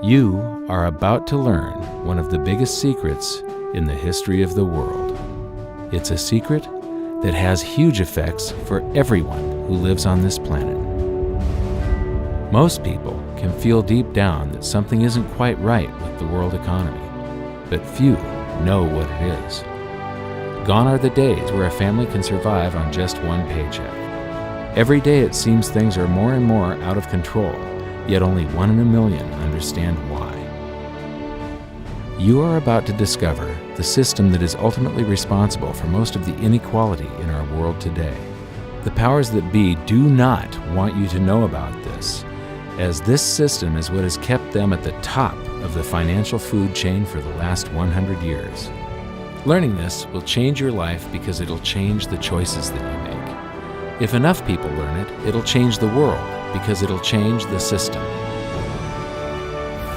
You are about to learn one of the biggest secrets in the history of the world. It's a secret that has huge effects for everyone who lives on this planet. Most people can feel deep down that something isn't quite right with the world economy, but few know what it is. Gone are the days where a family can survive on just one paycheck. Every day it seems things are more and more out of control, yet only 1 in a million understand why. You are about to discover the system that is ultimately responsible for most of the inequality in our world today. The powers that be do not want you to know about this, as this system is what has kept them at the top of the financial food chain for the last 100 years. Learning this will change your life because it'll change the choices that you make. If enough people learn it, it'll change the world because it'll change the system.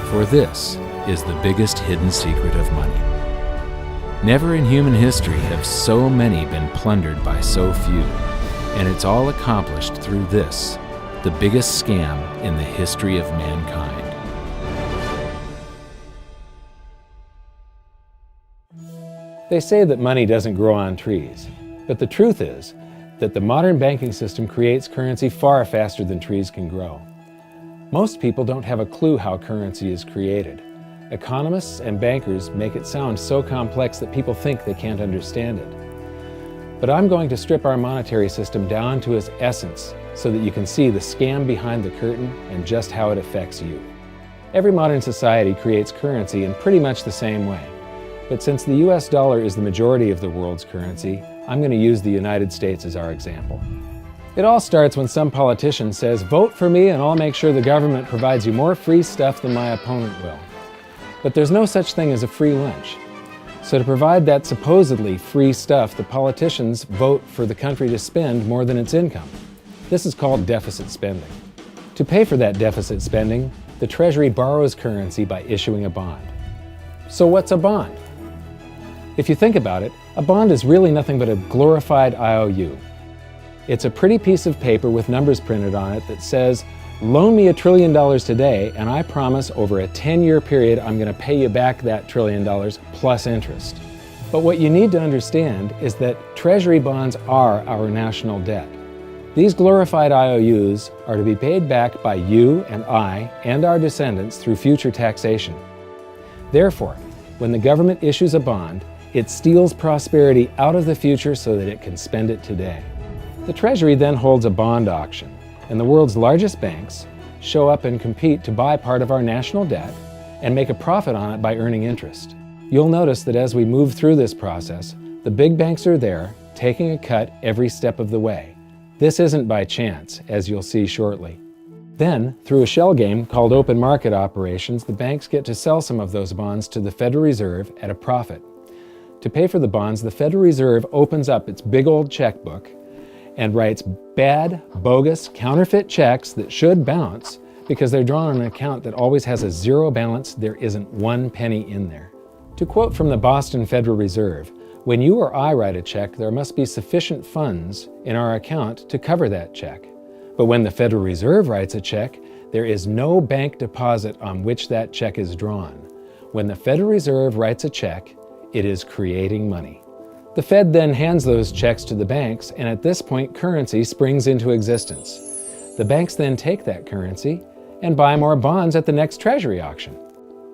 For this is the biggest hidden secret of money. Never in human history have so many been plundered by so few, and it's all accomplished through this, the biggest scam in the history of mankind. They say that money doesn't grow on trees, but the truth is that the modern banking system creates currency far faster than trees can grow. Most people don't have a clue how currency is created. Economists and bankers make it sound so complex that people think they can't understand it. But I'm going to strip our monetary system down to its essence so that you can see the scam behind the curtain and just how it affects you. Every modern society creates currency in pretty much the same way. But since the US dollar is the majority of the world's currency, I'm going to use the United States as our example. It all starts when some politician says, "Vote for me and I'll make sure the government provides you more free stuff than my opponent will." But there's no such thing as a free lunch. So to provide that supposedly free stuff, the politicians vote for the country to spend more than its income. This is called deficit spending. To pay for that deficit spending, the Treasury borrows currency by issuing a bond. So what's a bond? If you think about it, a bond is really nothing but a glorified IOU. It's a pretty piece of paper with numbers printed on it that says, "Loan me $1 trillion today, and I promise over a 10-year period I'm going to pay you back that $1 trillion plus interest." But what you need to understand is that Treasury bonds are our national debt. These glorified IOUs are to be paid back by you and I and our descendants through future taxation. Therefore, when the government issues a bond, it steals prosperity out of the future so that it can spend it today. The Treasury then holds a bond auction, and the world's largest banks show up and compete to buy part of our national debt and make a profit on it by earning interest. You'll notice that as we move through this process, the big banks are there, taking a cut every step of the way. This isn't by chance, as you'll see shortly. Then, through a shell game called open market operations, the banks get to sell some of those bonds to the Federal Reserve at a profit. To pay for the bonds, the Federal Reserve opens up its big old checkbook and writes bad, bogus, counterfeit checks that should bounce because they're drawn on an account that always has a zero balance. There isn't 1 penny in there. To quote from the Boston Federal Reserve, "When you or I write a check, there must be sufficient funds in our account to cover that check. But when the Federal Reserve writes a check, there is no bank deposit on which that check is drawn. When the Federal Reserve writes a check, it is creating money." The Fed then hands those checks to the banks, and at this point, currency springs into existence. The banks then take that currency and buy more bonds at the next Treasury auction.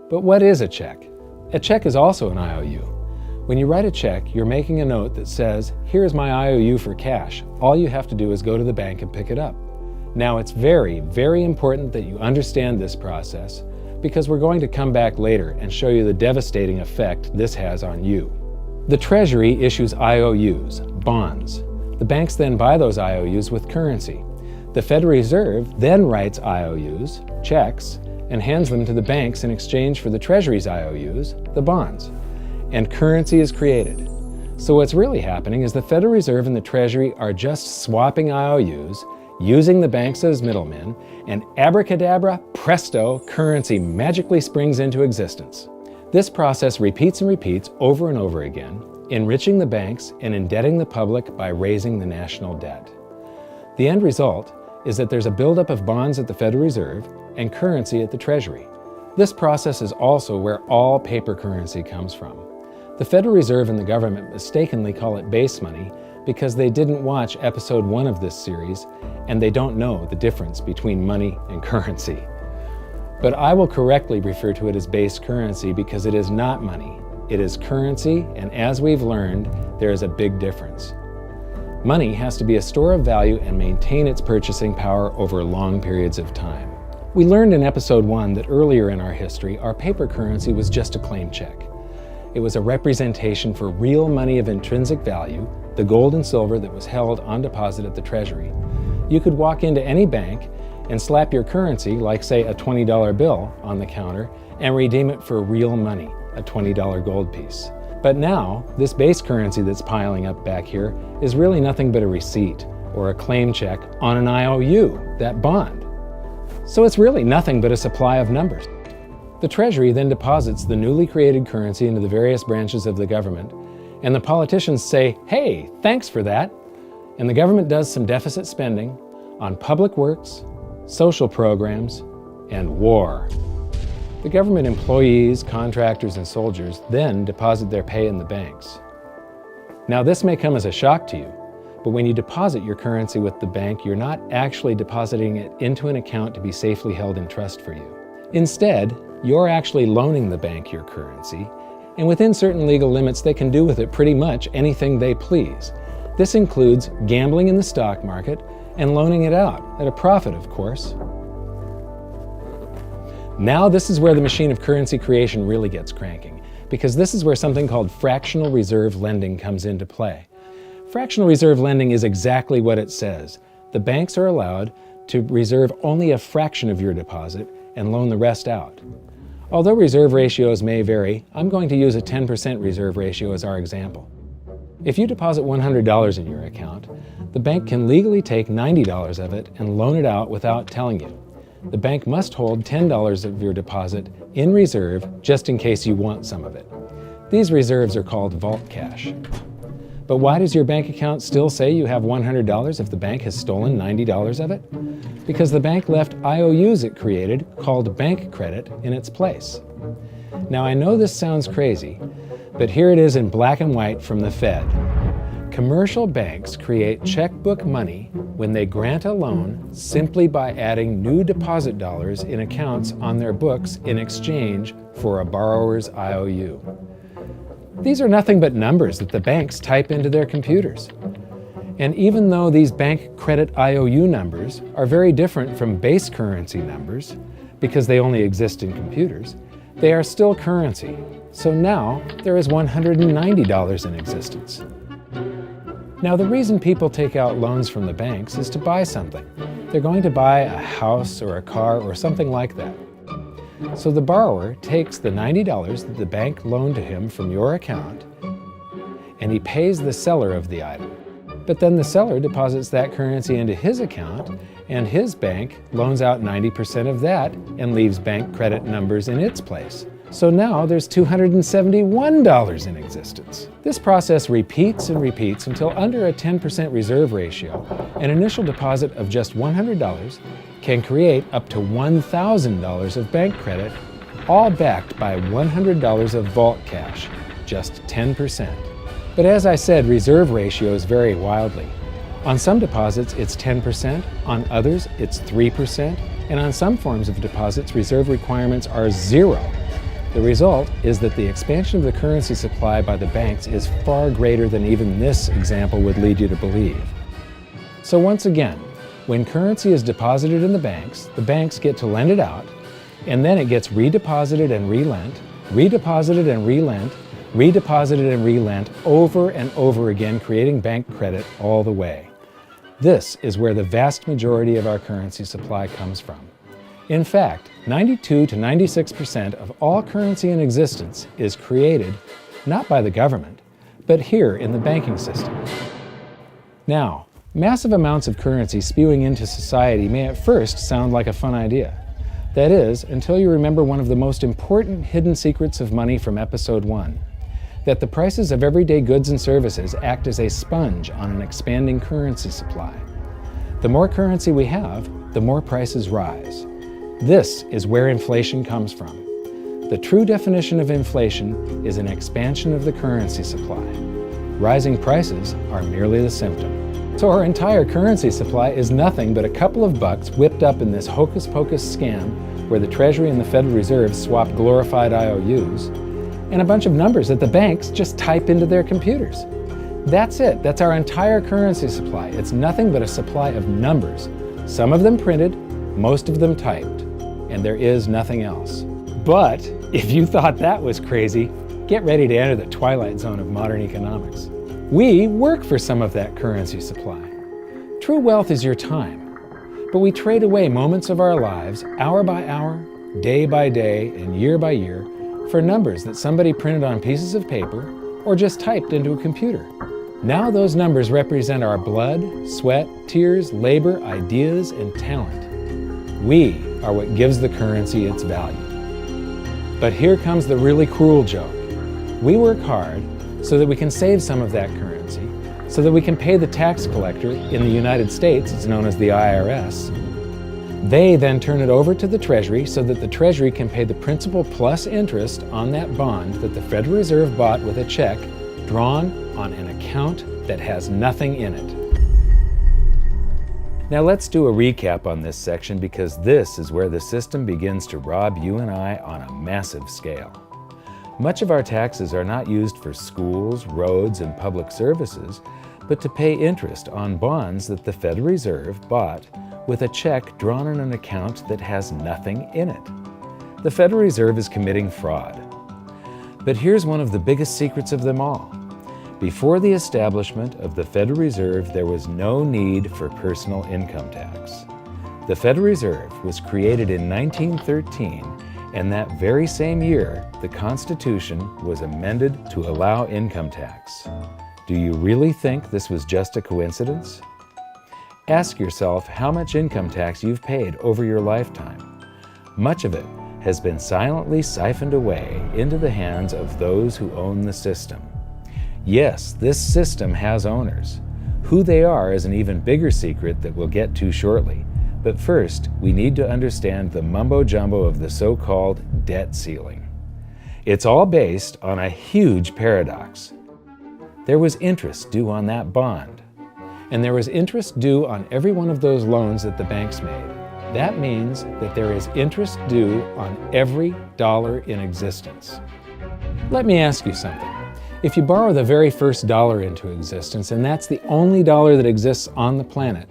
But what is a check? A check is also an IOU. When you write a check, you're making a note that says, "Here's my IOU for cash. All you have to do is go to the bank and pick it up." Now, it's very, very important that you understand this process because we're going to come back later and show you the devastating effect this has on you. The Treasury issues IOUs, bonds. The banks then buy those IOUs with currency. The Federal Reserve then writes IOUs, checks, and hands them to the banks in exchange for the Treasury's IOUs, the bonds. And currency is created. So what's really happening is the Federal Reserve and the Treasury are just swapping IOUs, using the banks as middlemen, and abracadabra, presto, currency magically springs into existence. This process repeats and repeats over and over again, enriching the banks and indebting the public by raising the national debt. The end result is that there's a buildup of bonds at the Federal Reserve, and currency at the Treasury. This process is also where all paper currency comes from. The Federal Reserve and the government mistakenly call it base money because they didn't watch episode 1 of this series and they don't know the difference between money and currency. But I will correctly refer to it as base currency because it is not money. It is currency, and as we've learned, there is a big difference. Money has to be a store of value and maintain its purchasing power over long periods of time. We learned in episode 1 that earlier in our history, our paper currency was just a claim check. It was a representation for real money of intrinsic value, the gold and silver that was held on deposit at the Treasury. You could walk into any bank and slap your currency, like say a $20 bill, on the counter and redeem it for real money, a $20 gold piece. But now, this base currency that's piling up back here is really nothing but a receipt or a claim check on an IOU, that bond. So it's really nothing but a supply of numbers. The Treasury then deposits the newly created currency into the various branches of the government, and the politicians say, "Hey, thanks for that." And the government does some deficit spending on public works, social programs, and war. The government employees, contractors, and soldiers then deposit their pay in the banks. Now, this may come as a shock to you, but when you deposit your currency with the bank, you're not actually depositing it into an account to be safely held in trust for you. Instead, you're actually loaning the bank your currency, and within certain legal limits, they can do with it pretty much anything they please. This includes gambling in the stock market and loaning it out, at a profit, of course. Now this is where the machine of currency creation really gets cranking, because this is where something called fractional reserve lending comes into play. Fractional reserve lending is exactly what it says. The banks are allowed to reserve only a fraction of your deposit and loan the rest out. Although reserve ratios may vary, I'm going to use a 10% reserve ratio as our example. If you deposit $100 in your account, the bank can legally take $90 of it and loan it out without telling you. The bank must hold $10 of your deposit in reserve just in case you want some of it. These reserves are called vault cash. But why does your bank account still say you have $100 if the bank has stolen $90 of it? Because the bank left IOUs it created, called bank credit, in its place. Now I know this sounds crazy, but here it is in black and white from the Fed. Commercial banks create checkbook money when they grant a loan simply by adding new deposit dollars in accounts on their books in exchange for a borrower's IOU. These are nothing but numbers that the banks type into their computers. And even though these bank credit IOU numbers are very different from base currency numbers, because they only exist in computers, they are still currency. So now there is $190 in existence. Now the reason people take out loans from the banks is to buy something. They're going to buy a house or a car or something like that. So the borrower takes the $90 that the bank loaned to him from your account and he pays the seller of the item. But then the seller deposits that currency into his account and his bank loans out 90% of that and leaves bank credit numbers in its place. So now there's $271 in existence. This process repeats and repeats until under a 10% reserve ratio, an initial deposit of just $100 can create up to $1,000 of bank credit, all backed by $100 of vault cash, just 10%. But as I said, reserve ratios vary wildly. On some deposits, it's 10%, on others, it's 3%, and on some forms of deposits, reserve requirements are 0. The result is that the expansion of the currency supply by the banks is far greater than even this example would lead you to believe. So once again, when currency is deposited in the banks get to lend it out, and then it gets redeposited and relent, redeposited and relent, redeposited and relent over and over again, creating bank credit all the way. This is where the vast majority of our currency supply comes from. In fact, 92 to 96% of all currency in existence is created not by the government, but here in the banking system. Now, massive amounts of currency spewing into society may at first sound like a fun idea. That is, until you remember one of the most important hidden secrets of money from episode 1, that the prices of everyday goods and services act as a sponge on an expanding currency supply. The more currency we have, the more prices rise. This is where inflation comes from. The true definition of inflation is an expansion of the currency supply. Rising prices are merely the symptom. So our entire currency supply is nothing but a couple of bucks whipped up in this hocus-pocus scam where the Treasury and the Federal Reserve swap glorified IOUs, and a bunch of numbers that the banks just type into their computers. That's it. That's our entire currency supply. It's nothing but a supply of numbers. Some of them printed, most of them typed, and there is nothing else. But if you thought that was crazy, get ready to enter the twilight zone of modern economics. We work for some of that currency supply. True wealth is your time, but we trade away moments of our lives, hour by hour, day by day, and year by year, for numbers that somebody printed on pieces of paper or just typed into a computer. Now those numbers represent our blood, sweat, tears, labor, ideas, and talent. We are what gives the currency its value. But here comes the really cruel joke. We work hard so that we can save some of that currency, so that we can pay the tax collector. In the United States, it's known as the IRS. They then turn it over to the Treasury so that the Treasury can pay the principal plus interest on that bond that the Federal Reserve bought with a check drawn on an account that has nothing in it. Now let's do a recap on this section, because this is where the system begins to rob you and I on a massive scale. Much of our taxes are not used for schools, roads, and public services, but to pay interest on bonds that the Federal Reserve bought with a check drawn on an account that has nothing in it. The Federal Reserve is committing fraud. But here's one of the biggest secrets of them all. Before the establishment of the Federal Reserve, there was no need for personal income tax. The Federal Reserve was created in 1913, and that very same year, the Constitution was amended to allow income tax. Do you really think this was just a coincidence? Ask yourself how much income tax you've paid over your lifetime. Much of it has been silently siphoned away into the hands of those who own the system. Yes, this system has owners. Who they are is an even bigger secret that we'll get to shortly. But first, we need to understand the mumbo-jumbo of the so-called debt ceiling. It's all based on a huge paradox. There was interest due on that bond, and there was interest due on every one of those loans that the banks made. That means that there is interest due on every dollar in existence. Let me ask you something. If you borrow the very first dollar into existence, and that's the only dollar that exists on the planet,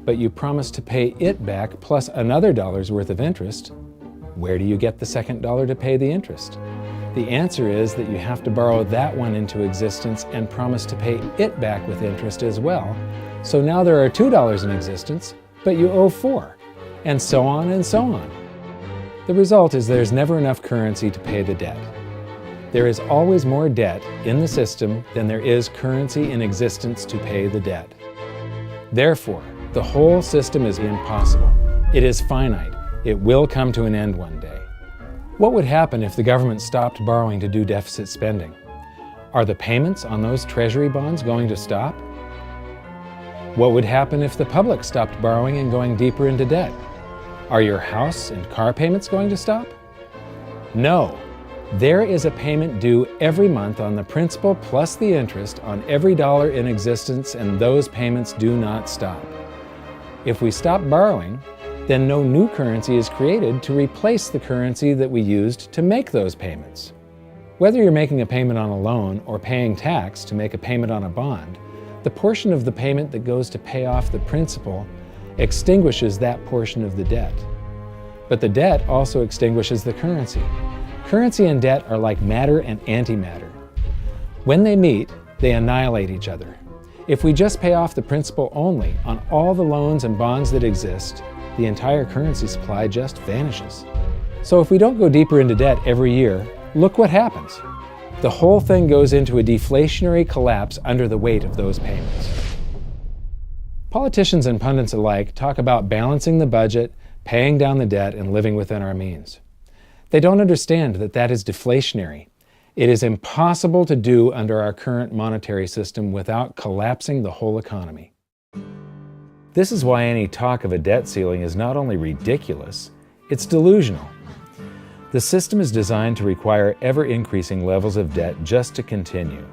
but you promise to pay it back plus another dollar's worth of interest, where do you get the second dollar to pay the interest? The answer is that you have to borrow that one into existence and promise to pay it back with interest as well. So now there are $2 in existence, but you owe $4, and so on and so on. The result is there's never enough currency to pay the debt. There is always more debt in the system than there is currency in existence to pay the debt. Therefore, the whole system is impossible. It is finite. It will come to an end one day. What would happen if the government stopped borrowing to do deficit spending? Are the payments on those treasury bonds going to stop? What would happen if the public stopped borrowing and going deeper into debt? Are your house and car payments going to stop? No. There is a payment due every month on the principal plus the interest on every dollar in existence, and those payments do not stop. If we stop borrowing, then no new currency is created to replace the currency that we used to make those payments. Whether you're making a payment on a loan or paying tax to make a payment on a bond, the portion of the payment that goes to pay off the principal extinguishes that portion of the debt. But the debt also extinguishes the currency. Currency and debt are like matter and antimatter. When they meet, they annihilate each other. If we just pay off the principal only on all the loans and bonds that exist, the entire currency supply just vanishes. So if we don't go deeper into debt every year, look what happens. The whole thing goes into a deflationary collapse under the weight of those payments. Politicians and pundits alike talk about balancing the budget, paying down the debt, and living within our means. They don't understand that that is deflationary. It is impossible to do under our current monetary system without collapsing the whole economy. This is why any talk of a debt ceiling is not only ridiculous, It's delusional. The system is designed to require ever-increasing levels of debt just to continue.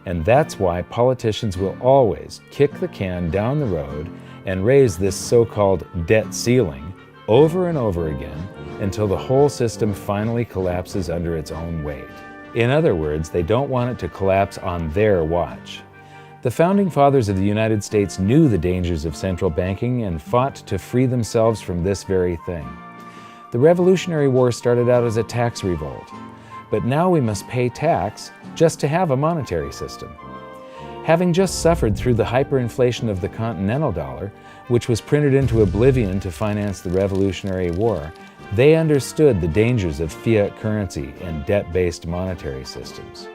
And that's why politicians will always kick the can down the road and raise this so-called debt ceiling over and over again until the whole system finally collapses under its own weight. In other words, they don't want it to collapse on their watch. The Founding Fathers of the United States knew the dangers of central banking and fought to free themselves from this very thing. The Revolutionary War started out as a tax revolt, but now we must pay tax just to have a monetary system. Having just suffered through the hyperinflation of the continental dollar, which was printed into oblivion to finance the Revolutionary War, they understood the dangers of fiat currency and debt-based monetary systems.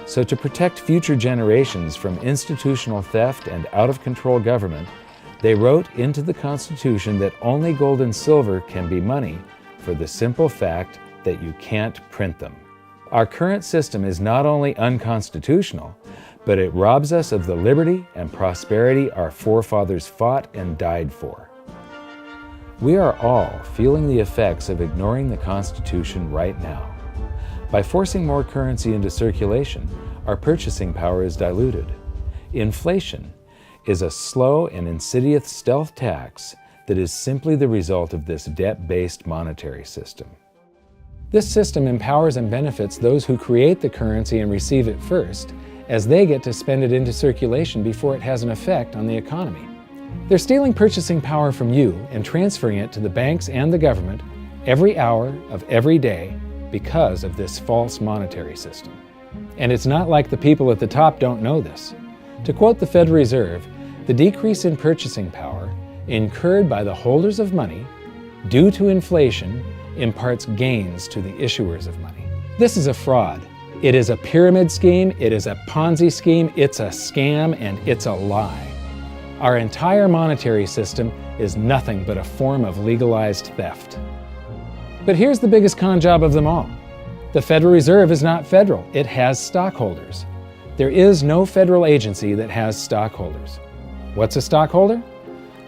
So to protect future generations from institutional theft and out-of-control government, they wrote into the Constitution that only gold and silver can be money for the simple fact that you can't print them. Our current system is not only unconstitutional, but it robs us of the liberty and prosperity our forefathers fought and died for. We are all feeling the effects of ignoring the Constitution right now. By forcing more currency into circulation, our purchasing power is diluted. Inflation is a slow and insidious stealth tax that is simply the result of this debt-based monetary system. This system empowers and benefits those who create the currency and receive it first, as they get to spend it into circulation before it has an effect on the economy. They're stealing purchasing power from you and transferring it to the banks and the government every hour of every day because of this false monetary system. And it's not like the people at the top don't know this. To quote the Federal Reserve, the decrease in purchasing power incurred by the holders of money due to inflation imparts gains to the issuers of money. This is a fraud. It is a pyramid scheme, it is a Ponzi scheme, it's a scam, and it's a lie. Our entire monetary system is nothing but a form of legalized theft. But here's the biggest con job of them all. The Federal Reserve is not federal, it has stockholders. There is no federal agency that has stockholders. What's a stockholder?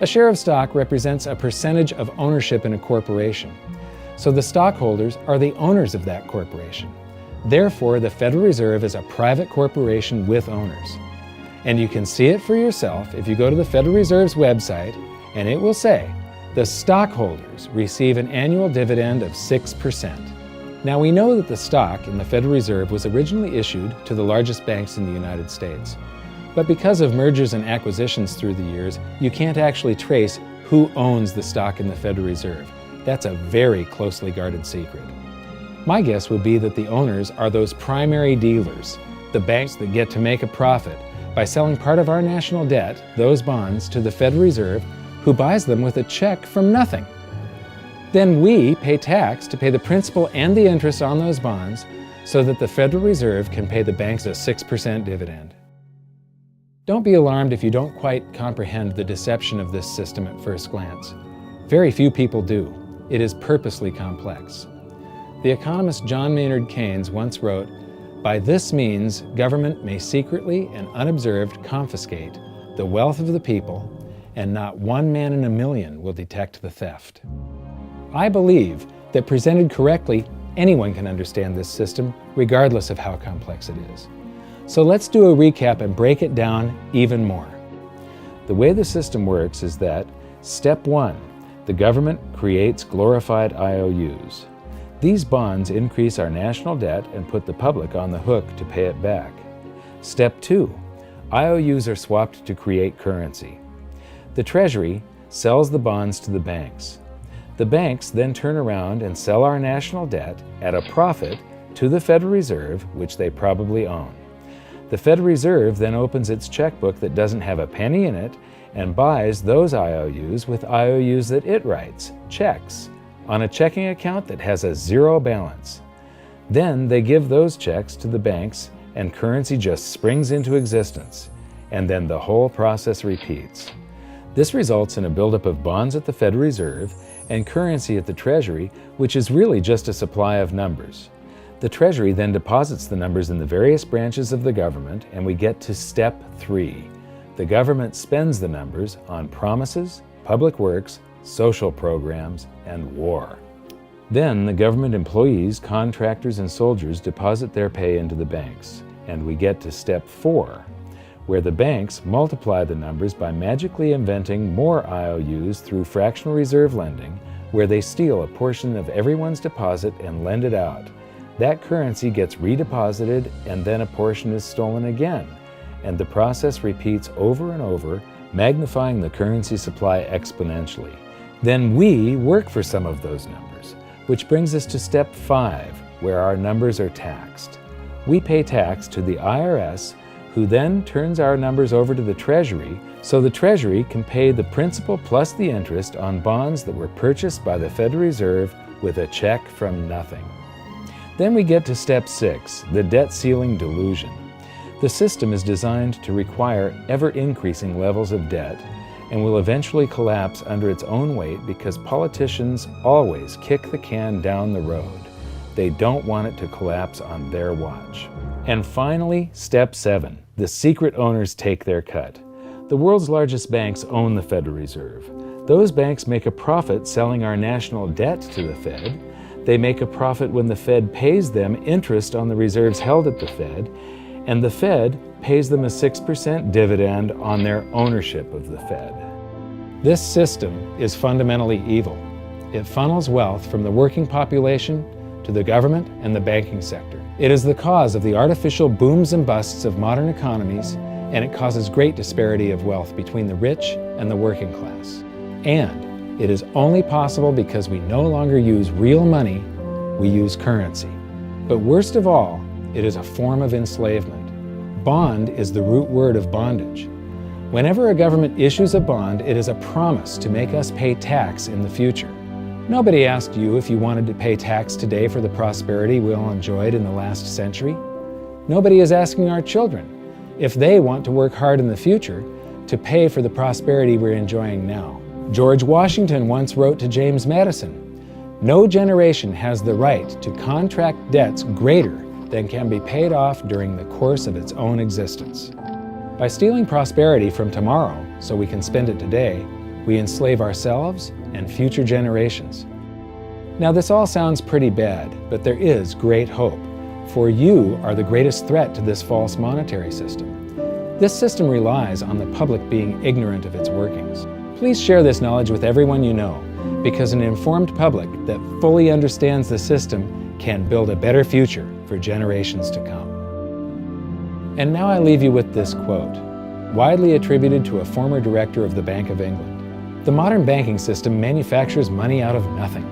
A share of stock represents a percentage of ownership in a corporation. So the stockholders are the owners of that corporation. Therefore, the Federal Reserve is a private corporation with owners. And you can see it for yourself if you go to the Federal Reserve's website, and it will say, the stockholders receive an annual dividend of 6%. Now we know that the stock in the Federal Reserve was originally issued to the largest banks in the United States. But because of mergers and acquisitions through the years, you can't actually trace who owns the stock in the Federal Reserve. That's a very closely guarded secret. My guess would be that the owners are those primary dealers, the banks that get to make a profit by selling part of our national debt, those bonds, to the Federal Reserve, who buys them with a check from nothing. Then we pay tax to pay the principal and the interest on those bonds so that the Federal Reserve can pay the banks a 6% dividend. Don't be alarmed if you don't quite comprehend the deception of this system at first glance. Very few people do. It is purposely complex. The economist John Maynard Keynes once wrote, "By this means, government may secretly and unobserved confiscate the wealth of the people, and not one man in a million will detect the theft." I believe that presented correctly, anyone can understand this system, regardless of how complex it is. So let's do a recap and break it down even more. The way the system works is that, step 1, the government creates glorified IOUs. These bonds increase our national debt and put the public on the hook to pay it back. Step 2, IOUs are swapped to create currency. The Treasury sells the bonds to the banks. The banks then turn around and sell our national debt at a profit to the Federal Reserve, which they probably own. The Federal Reserve then opens its checkbook that doesn't have a penny in it and buys those IOUs with IOUs that it writes, checks, on a checking account that has a zero balance. Then they give those checks to the banks and currency just springs into existence, and then the whole process repeats. This results in a buildup of bonds at the Federal Reserve and currency at the Treasury, which is really just a supply of numbers. The Treasury then deposits the numbers in the various branches of the government, and we get to step 3. The government spends the numbers on promises, public works, social programs, and war. Then the government employees, contractors, and soldiers deposit their pay into the banks. And we get to step 4, where the banks multiply the numbers by magically inventing more IOUs through fractional reserve lending, where they steal a portion of everyone's deposit and lend it out. That currency gets redeposited, and then a portion is stolen again. And the process repeats over and over, magnifying the currency supply exponentially. Then we work for some of those numbers, which brings us to step 5, where our numbers are taxed. We pay tax to the IRS, who then turns our numbers over to the Treasury, so the Treasury can pay the principal plus the interest on bonds that were purchased by the Federal Reserve with a check from nothing. Then we get to step 6, the debt ceiling delusion. The system is designed to require ever-increasing levels of debt and will eventually collapse under its own weight because politicians always kick the can down the road. They don't want it to collapse on their watch. And finally, step 7, the secret owners take their cut. The world's largest banks own the Federal Reserve. Those banks make a profit selling our national debt to the Fed. They make a profit when the Fed pays them interest on the reserves held at the Fed, and the Fed pays them a 6% dividend on their ownership of the Fed. This system is fundamentally evil. It funnels wealth from the working population to the government and the banking sector. It is the cause of the artificial booms and busts of modern economies, and it causes great disparity of wealth between the rich and the working class. And it is only possible because we no longer use real money, we use currency. But worst of all, it is a form of enslavement. Bond is the root word of bondage. Whenever a government issues a bond, it is a promise to make us pay tax in the future. Nobody asked you if you wanted to pay tax today for the prosperity we all enjoyed in the last century. Nobody is asking our children if they want to work hard in the future to pay for the prosperity we're enjoying now. George Washington once wrote to James Madison, "No generation has the right to contract debts greater than can be paid off during the course of its own existence." By stealing prosperity from tomorrow so we can spend it today, we enslave ourselves and future generations. Now this all sounds pretty bad, but there is great hope, for you are the greatest threat to this false monetary system. This system relies on the public being ignorant of its workings. Please share this knowledge with everyone you know, because an informed public that fully understands the system can build a better future for generations to come. And now I leave you with this quote, widely attributed to a former director of the Bank of England. The modern banking system manufactures money out of nothing.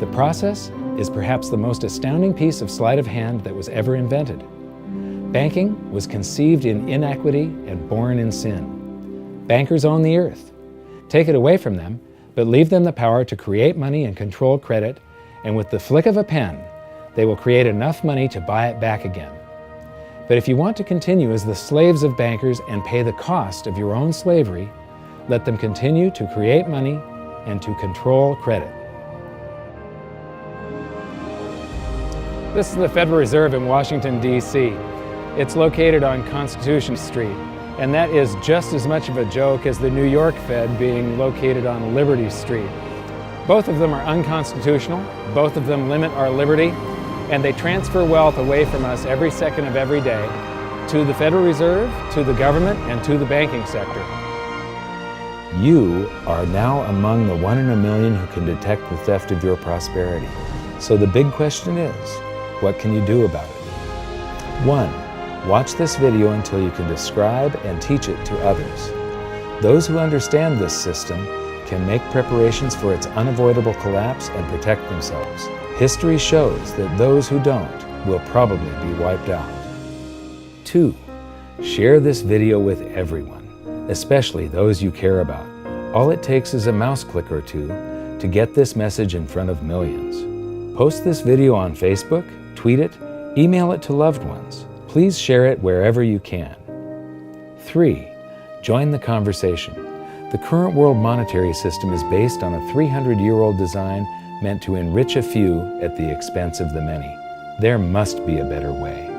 The process is perhaps the most astounding piece of sleight of hand that was ever invented. Banking was conceived in inequity and born in sin. Bankers own the earth. Take it away from them, but leave them the power to create money and control credit, and with the flick of a pen, they will create enough money to buy it back again. But if you want to continue as the slaves of bankers and pay the cost of your own slavery, let them continue to create money and to control credit. This is the Federal Reserve in Washington, D.C. It's located on Constitution Street, and that is just as much of a joke as the New York Fed being located on Liberty Street. Both of them are unconstitutional, both of them limit our liberty, and they transfer wealth away from us every second of every day to the Federal Reserve, to the government, and to the banking sector. You are now among the 1 in a million who can detect the theft of your prosperity. So the big question is, what can you do about it? 1. Watch this video until you can describe and teach it to others. Those who understand this system can make preparations for its unavoidable collapse and protect themselves. History shows that those who don't will probably be wiped out. 2. Share this video with everyone, especially those you care about. All it takes is a mouse click or two to get this message in front of millions. Post this video on Facebook, tweet it, email it to loved ones. Please share it wherever you can. 3. Join the conversation. The current world monetary system is based on a 300-year-old design meant to enrich a few at the expense of the many. There must be a better way.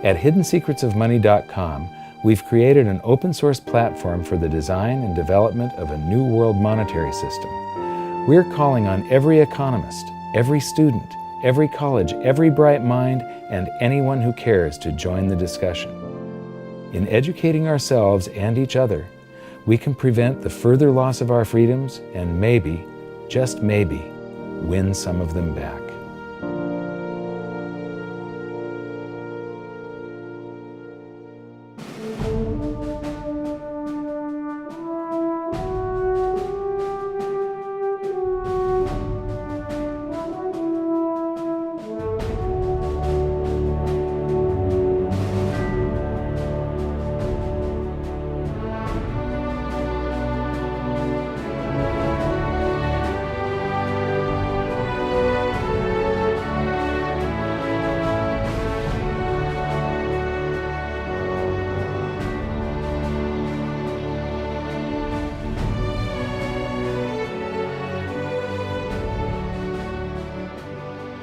At hiddensecretsofmoney.com, we've created an open-source platform for the design and development of a new world monetary system. We're calling on every economist, every student, every college, every bright mind, and anyone who cares to join the discussion. In educating ourselves and each other, we can prevent the further loss of our freedoms and maybe, just maybe, win some of them back.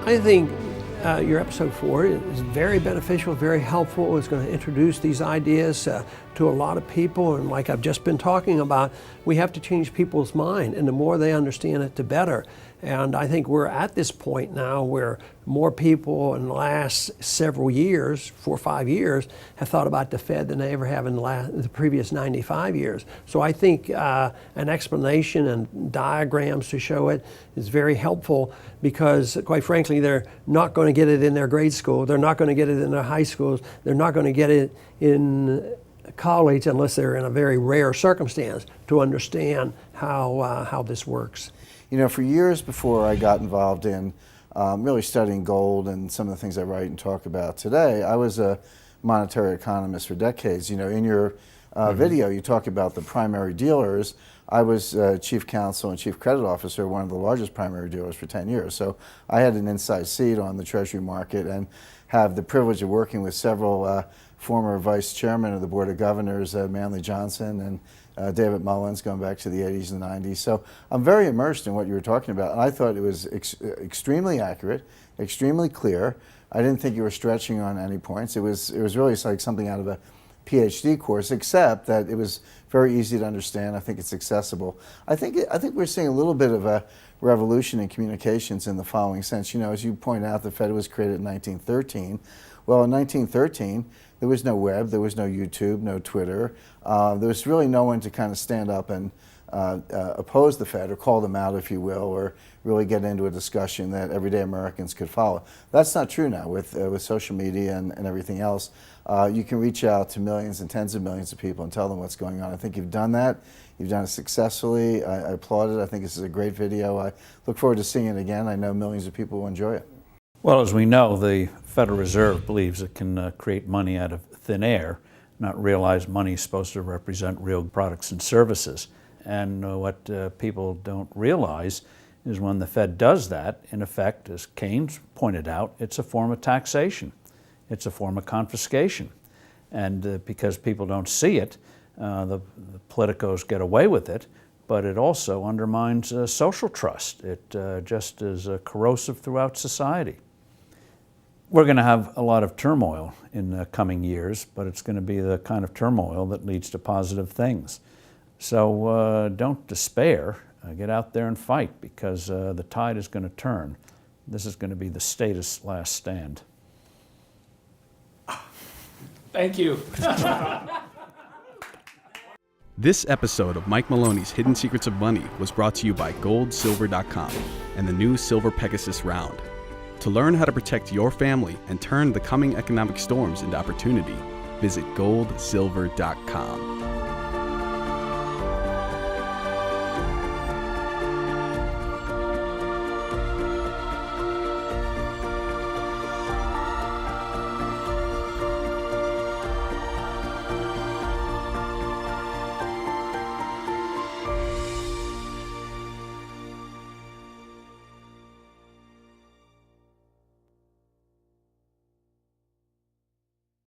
I think your episode 4 is very beneficial, very helpful. It's going to introduce these ideas to a lot of people, and like I've just been talking about, we have to change people's mind, and the more they understand it, the better. And I think we're at this point now where more people in the last several years, 4 or 5 years, have thought about the Fed than they ever have in the previous 95 years. So I think an explanation and diagrams to show it is very helpful, because quite frankly, they're not going to get it in their grade school, they're not going to get it in their high schools, they're not going to get it in college unless they're in a very rare circumstance to understand how this works. You know, for years before I got involved in really studying gold and some of the things I write and talk about today, I was a monetary economist for decades. You know, in your video, you talk about the primary dealers. I was chief counsel and chief credit officer, one of the largest primary dealers for 10 years. So I had an inside seat on the Treasury market and have the privilege of working with several former vice chairman of the Board of Governors, Manley Johnson and David Mullins, going back to the 80s and 90s. So I'm very immersed in what you were talking about. And I thought it was extremely accurate, extremely clear. I didn't think you were stretching on any points. It was really like something out of a PhD course, except that it was very easy to understand. I think it's accessible. I think we're seeing a little bit of a revolution in communications in the following sense. You know, as you point out, the Fed was created in 1913. Well, in 1913, there was no web, there was no YouTube, no Twitter. There was really no one to kind of stand up and oppose the Fed or call them out, if you will, or really get into a discussion that everyday Americans could follow. That's not true now with social media and everything else. You can reach out to millions and tens of millions of people and tell them what's going on. I think you've done that. You've done it successfully. I applaud it. I think this is a great video. I look forward to seeing it again. I know millions of people will enjoy it. Well, as we know, the Federal Reserve believes it can create money out of thin air, not realize money is supposed to represent real products and services. And what people don't realize is when the Fed does that, in effect, as Keynes pointed out, it's a form of taxation. It's a form of confiscation. And because people don't see it, the politicos get away with it, but it also undermines social trust. It just is corrosive throughout society. We're going to have a lot of turmoil in the coming years, but it's going to be the kind of turmoil that leads to positive things. So don't despair. Get out there and fight, because the tide is going to turn. This is going to be the status last stand. Thank you. This episode of Mike Maloney's Hidden Secrets of Money was brought to you by GoldSilver.com and the new Silver Pegasus Round. To learn how to protect your family and turn the coming economic storms into opportunity, visit GoldSilver.com.